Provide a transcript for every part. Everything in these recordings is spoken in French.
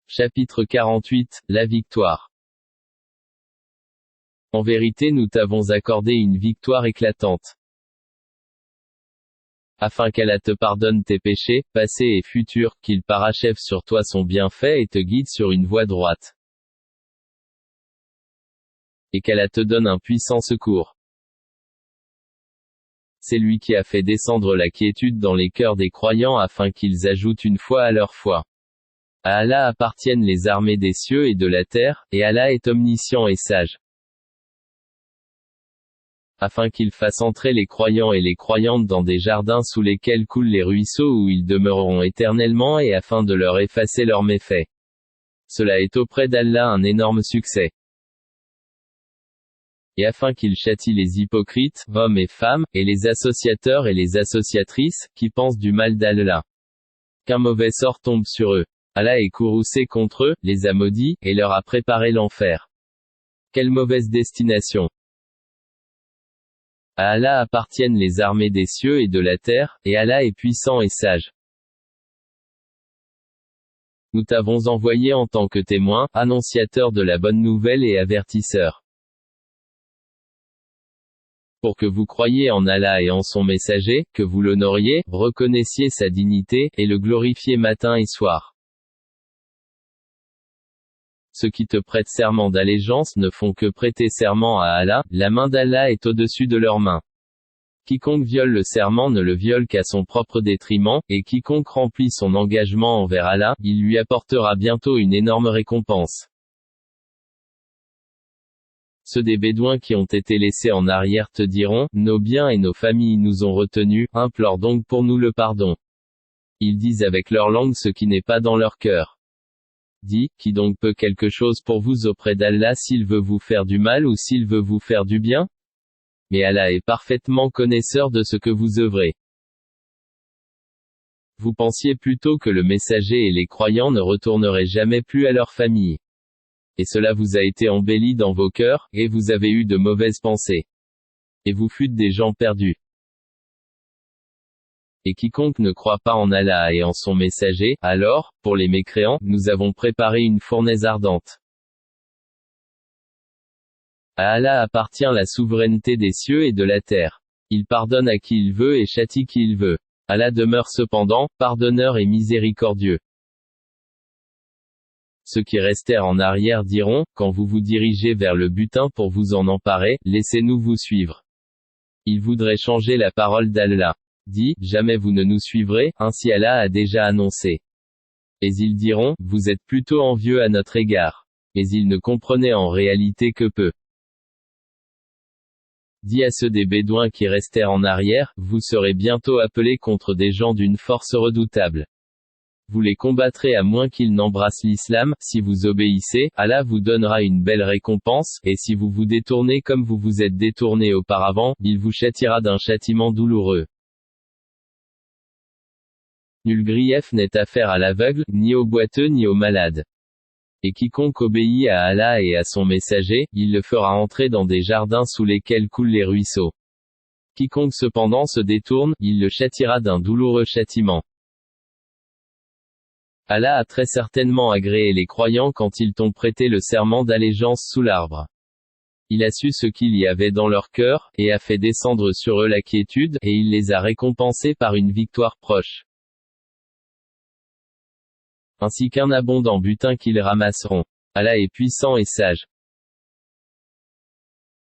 Chapitre 48, la victoire. En vérité nous t'avons accordé une victoire éclatante. Afin qu'Allah te pardonne tes péchés, passés et futurs, qu'il parachève sur toi son bienfait et te guide sur une voie droite. Et qu'Allah te donne un puissant secours. C'est lui qui a fait descendre la quiétude dans les cœurs des croyants afin qu'ils ajoutent une foi à leur foi. À Allah appartiennent les armées des cieux et de la terre, et Allah est omniscient et sage. Afin qu'il fasse entrer les croyants et les croyantes dans des jardins sous lesquels coulent les ruisseaux où ils demeureront éternellement et afin de leur effacer leurs méfaits. Cela est auprès d'Allah un énorme succès. Et afin qu'il châtie les hypocrites, hommes et femmes, et les associateurs et les associatrices, qui pensent du mal d'Allah. Qu'un mauvais sort tombe sur eux. Allah est courroucé contre eux, les a maudits, et leur a préparé l'enfer. Quelle mauvaise destination! À Allah appartiennent les armées des cieux et de la terre, et Allah est puissant et sage. Nous t'avons envoyé en tant que témoin, annonciateur de la bonne nouvelle et avertisseur. Pour que vous croyiez en Allah et en son messager, que vous l'honoriez, reconnaissiez sa dignité, et le glorifiez matin et soir. Ceux qui te prêtent serment d'allégeance ne font que prêter serment à Allah, la main d'Allah est au-dessus de leurs mains. Quiconque viole le serment ne le viole qu'à son propre détriment, et quiconque remplit son engagement envers Allah, il lui apportera bientôt une énorme récompense. Ceux des Bédouins qui ont été laissés en arrière te diront, nos biens et nos familles nous ont retenus, implore donc pour nous le pardon. Ils disent avec leur langue ce qui n'est pas dans leur cœur. Dis, qui donc peut quelque chose pour vous auprès d'Allah s'il veut vous faire du mal ou s'il veut vous faire du bien? Mais Allah est parfaitement connaisseur de ce que vous œuvrez. Vous pensiez plutôt que le messager et les croyants ne retourneraient jamais plus à leur famille. Et cela vous a été embelli dans vos cœurs, et vous avez eu de mauvaises pensées. Et vous fûtes des gens perdus. Et quiconque ne croit pas en Allah et en son messager, alors, pour les mécréants, nous avons préparé une fournaise ardente. À Allah appartient la souveraineté des cieux et de la terre. Il pardonne à qui il veut et châtie qui il veut. Allah demeure cependant, pardonneur et miséricordieux. Ceux qui restèrent en arrière diront, quand vous vous dirigez vers le butin pour vous en emparer, laissez-nous vous suivre. Ils voudraient changer la parole d'Allah. Dis, jamais vous ne nous suivrez, ainsi Allah a déjà annoncé. Et ils diront, vous êtes plutôt envieux à notre égard. Mais ils ne comprenaient en réalité que peu. Dis à ceux des Bédouins qui restèrent en arrière, vous serez bientôt appelés contre des gens d'une force redoutable. Vous les combattrez à moins qu'ils n'embrassent l'islam, si vous obéissez, Allah vous donnera une belle récompense, et si vous vous détournez comme vous vous êtes détournés auparavant, il vous châtiera d'un châtiment douloureux. Nul grief n'est affaire à l'aveugle, ni au boiteux ni au malade. Et quiconque obéit à Allah et à son messager, il le fera entrer dans des jardins sous lesquels coulent les ruisseaux. Quiconque cependant se détourne, il le châtiera d'un douloureux châtiment. Allah a très certainement agréé les croyants quand ils t'ont prêté le serment d'allégeance sous l'arbre. Il a su ce qu'il y avait dans leur cœur, et a fait descendre sur eux la quiétude, et il les a récompensés par une victoire proche. Ainsi qu'un abondant butin qu'ils ramasseront. Allah est puissant et sage.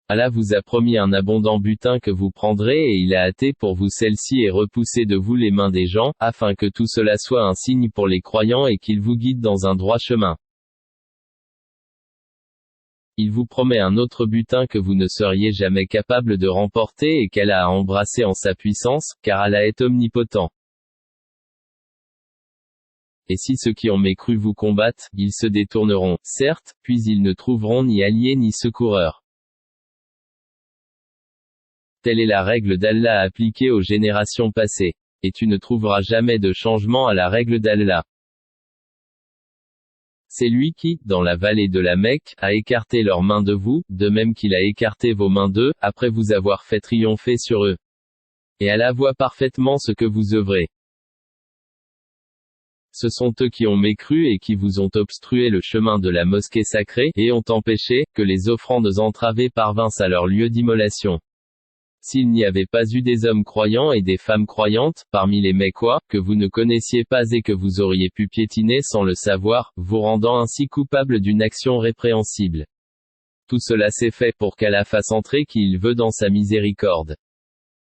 Allah vous a promis un abondant butin que vous prendrez et il a hâté pour vous celle-ci et repoussé de vous les mains des gens, afin que tout cela soit un signe pour les croyants et qu'il vous guide dans un droit chemin. Il vous promet un autre butin que vous ne seriez jamais capable de remporter et qu'Allah a embrassé en sa puissance, car Allah est omnipotent. Et si ceux qui ont mécru vous combattent, ils se détourneront, certes, puis ils ne trouveront ni alliés ni secoureurs. Telle est la règle d'Allah appliquée aux générations passées. Et tu ne trouveras jamais de changement à la règle d'Allah. C'est lui qui, dans la vallée de la Mecque, a écarté leurs mains de vous, de même qu'il a écarté vos mains d'eux, après vous avoir fait triompher sur eux. Et Allah voit parfaitement ce que vous œuvrez. Ce sont eux qui ont mécru et qui vous ont obstrué le chemin de la mosquée sacrée, et ont empêché que les offrandes entravées parvinssent à leur lieu d'immolation. S'il n'y avait pas eu des hommes croyants et des femmes croyantes, parmi les Mécois, que vous ne connaissiez pas et que vous auriez pu piétiner sans le savoir, vous rendant ainsi coupable d'une action répréhensible. Tout cela s'est fait pour qu'Allah fasse entrer qui il veut dans sa miséricorde.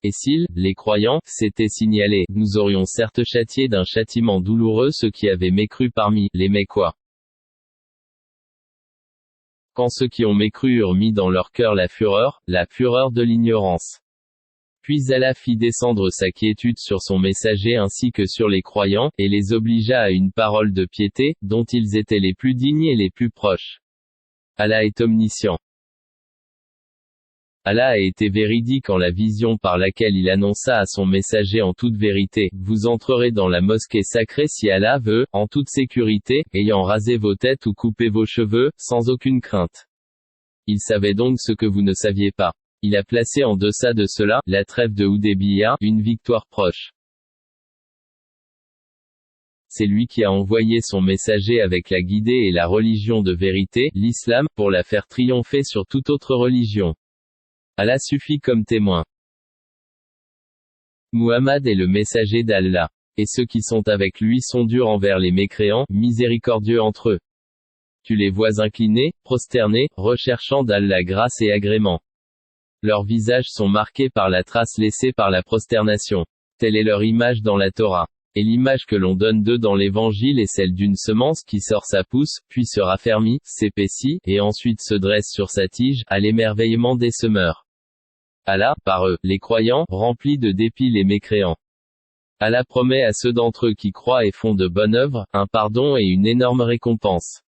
Et s'ils, les croyants, s'étaient signalés, nous aurions certes châtié d'un châtiment douloureux ceux qui avaient mécru parmi les Mécois. Quand ceux qui ont mécru eurent mis dans leur cœur la fureur de l'ignorance. Puis Allah fit descendre sa quiétude sur son messager ainsi que sur les croyants, et les obligea à une parole de piété, dont ils étaient les plus dignes et les plus proches. Allah est omniscient. Allah a été véridique en la vision par laquelle il annonça à son messager en toute vérité, vous entrerez dans la mosquée sacrée si Allah veut, en toute sécurité, ayant rasé vos têtes ou coupé vos cheveux, sans aucune crainte. Il savait donc ce que vous ne saviez pas. Il a placé en deçà de cela, la trêve de Hudaybiya, une victoire proche. C'est lui qui a envoyé son messager avec la guidée et la religion de vérité, l'islam, pour la faire triompher sur toute autre religion. Allah suffit comme témoin. Muhammad est le messager d'Allah. Et ceux qui sont avec lui sont durs envers les mécréants, miséricordieux entre eux. Tu les vois inclinés, prosternés, recherchant d'Allah grâce et agrément. Leurs visages sont marqués par la trace laissée par la prosternation. Telle est leur image dans la Torah. Et l'image que l'on donne d'eux dans l'Évangile est celle d'une semence qui sort sa pousse, puis se raffermit, s'épaissit, et ensuite se dresse sur sa tige, à l'émerveillement des semeurs. Allah, par eux, les croyants, remplit de dépit les mécréants. Allah promet à ceux d'entre eux qui croient et font de bonnes œuvres, un pardon et une énorme récompense.